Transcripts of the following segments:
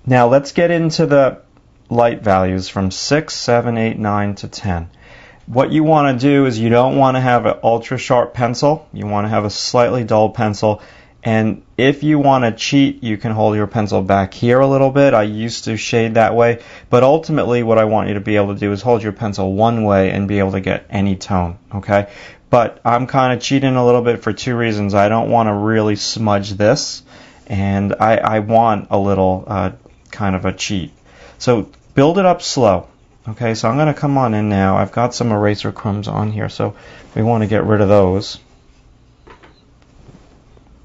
Now let's get into the light values from 6, 7, 8, 9 to 10. What you want to do is you don't want to have an ultra sharp pencil. You want to have a slightly dull pencil. And if you want to cheat, you can hold your pencil back here a little bit. I used to shade that way. But ultimately, what I want you to be able to do is hold your pencil one way and be able to get any tone. Okay? But I'm kind of cheating a little bit for two reasons. I don't want to really smudge this. And I want a little kind of a cheat. So build it up slow. Okay, so I'm going to come on in now. I've got some eraser crumbs on here, so we want to get rid of those.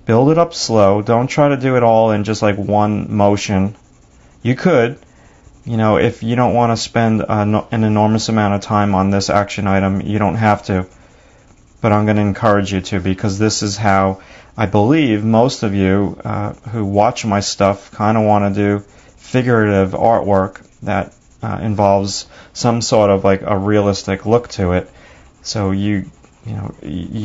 Build it up slow. Don't try to do it all in just like one motion. You could, if you don't want to spend an enormous amount of time on this action item, you don't have to. But I'm going to encourage you to, because this is how I believe most of you who watch my stuff kind of want to do figurative artwork that involves some sort of like a realistic look to it. So you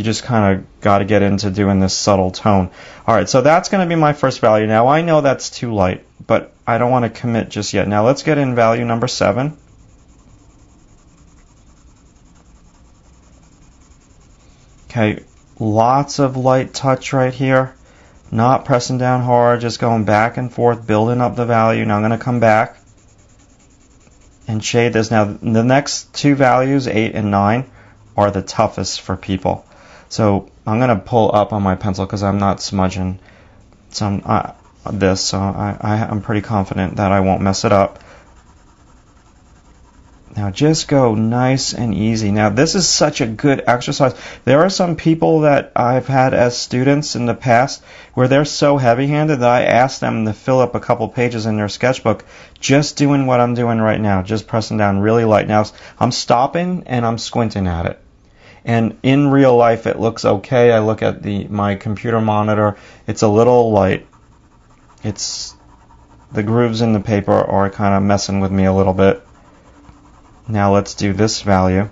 just kind of got to get into doing this subtle tone. Alright, so that's going to be my first value. Now I know that's too light, but I don't want to commit just yet. Now let's get in value number 7. Okay, lots of light touch right here. Not pressing down hard, just going back and forth, building up the value. Now I'm going to come back and shade this. Now the next two values, 8 and 9, are the toughest for people. So I'm going to pull up on my pencil because I'm not smudging this, so I'm pretty confident that I won't mess it up. Now just go nice and easy. Now this is such a good exercise. There are some people that I've had as students in the past where they're so heavy-handed that I ask them to fill up a couple pages in their sketchbook just doing what I'm doing right now, just pressing down really light. Now I'm stopping and I'm squinting at it. And in real life it looks okay. I look at my computer monitor. It's a little light. The grooves in the paper are kind of messing with me a little bit. Now let's do this value.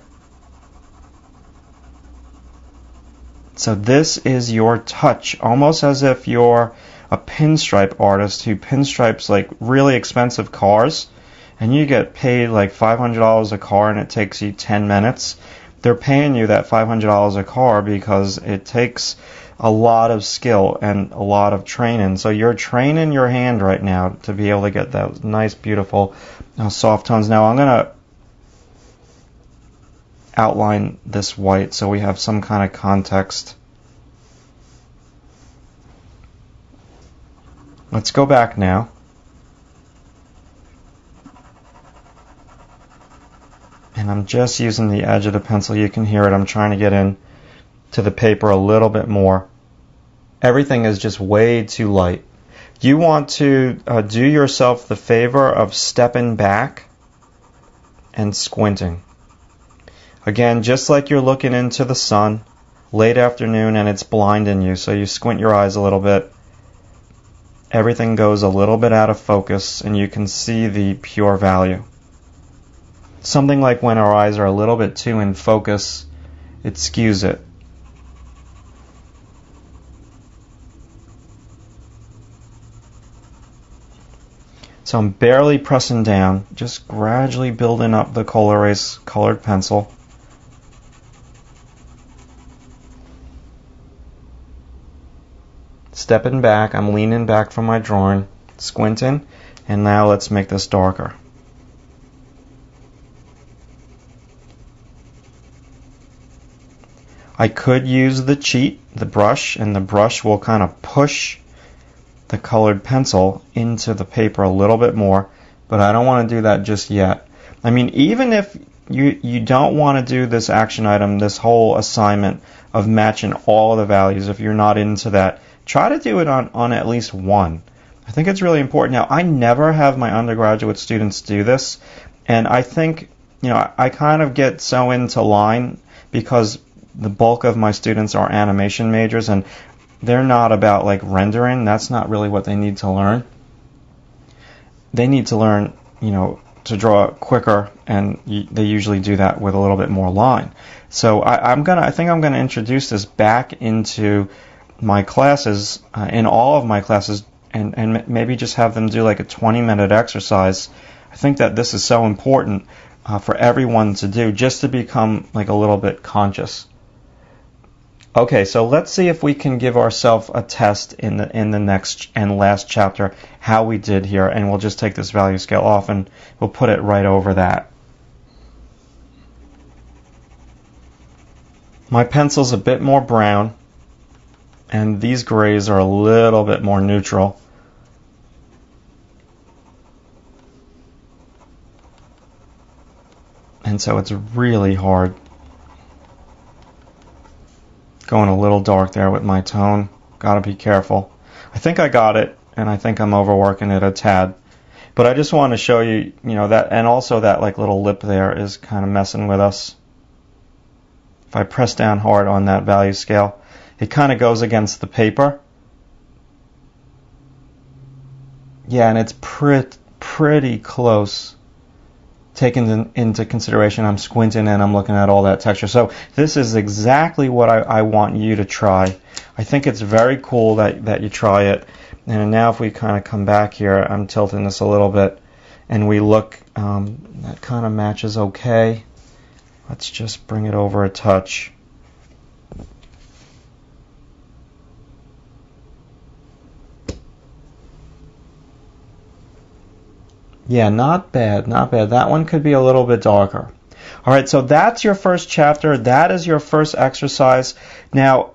So this is your touch, almost as if you're a pinstripe artist who pinstripes like really expensive cars, and you get paid like $500 a car and it takes you 10 minutes. They're paying you that $500 a car because it takes a lot of skill and a lot of training. So you're training your hand right now to be able to get those nice, beautiful, soft tones. Now I'm going to outline this white so we have some kind of context. Let's go back now. And I'm just using the edge of the pencil. You can hear it. I'm trying to get in to the paper a little bit more. Everything is just way too light. You want to do yourself the favor of stepping back and squinting. Again, just like you're looking into the sun, late afternoon, and it's blinding you, so you squint your eyes a little bit. Everything goes a little bit out of focus, and you can see the pure value. Something like when our eyes are a little bit too in focus, it skews it. So I'm barely pressing down, just gradually building up the Kohl Erase colored pencil. Stepping back, I'm leaning back from my drawing, squinting, and now let's make this darker. I could use the cheat, the brush, and the brush will kind of push the colored pencil into the paper a little bit more, but I don't want to do that just yet. I mean, even if you don't want to do this action item, this whole assignment of matching all of the values, if you're not into that, try to do it on at least one. I think it's really important. Now, I never have my undergraduate students do this, and I think, I kind of get so into line because the bulk of my students are animation majors, and they're not about like rendering. That's not really what they need to learn. They need to learn, to draw quicker, and they usually do that with a little bit more line. So I think I'm gonna introduce this back into my classes, in all of my classes, and maybe just have them do like a 20-minute exercise. I think that this is so important for everyone to do, just to become like a little bit conscious. Okay, so let's see if we can give ourselves a test in the next and last chapter how we did here, and we'll just take this value scale off and we'll put it right over that. My pencil's a bit more brown, and these grays are a little bit more neutral. And so it's really hard. Going a little dark there with my tone. Gotta be careful. I think I got it, and I think I'm overworking it a tad. But I just want to show you, that, and also that like little lip there is kind of messing with us. If I press down hard on that value scale, it kind of goes against the paper. Yeah, and it's pretty close. Taking into consideration, I'm squinting and I'm looking at all that texture. So this is exactly what I want you to try. I think it's very cool that you try it. And now if we kind of come back here, I'm tilting this a little bit, and we look, that kind of matches okay. Let's just bring it over a touch. Yeah, not bad, not bad. That one could be a little bit darker. All right, so that's your first chapter. That is your first exercise. Now,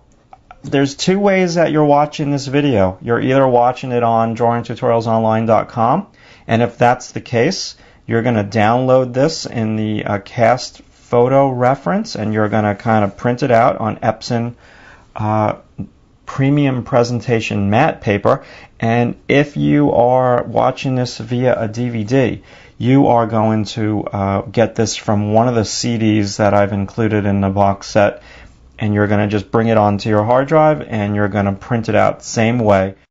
there's two ways that you're watching this video. You're either watching it on drawingtutorialsonline.com, and if that's the case, you're going to download this in the cast photo reference, and you're going to kind of print it out on Epson premium presentation matte paper. And if you are watching this via a DVD, you are going to get this from one of the CDs that I've included in the box set, and you're going to just bring it onto your hard drive and you're going to print it out the same way.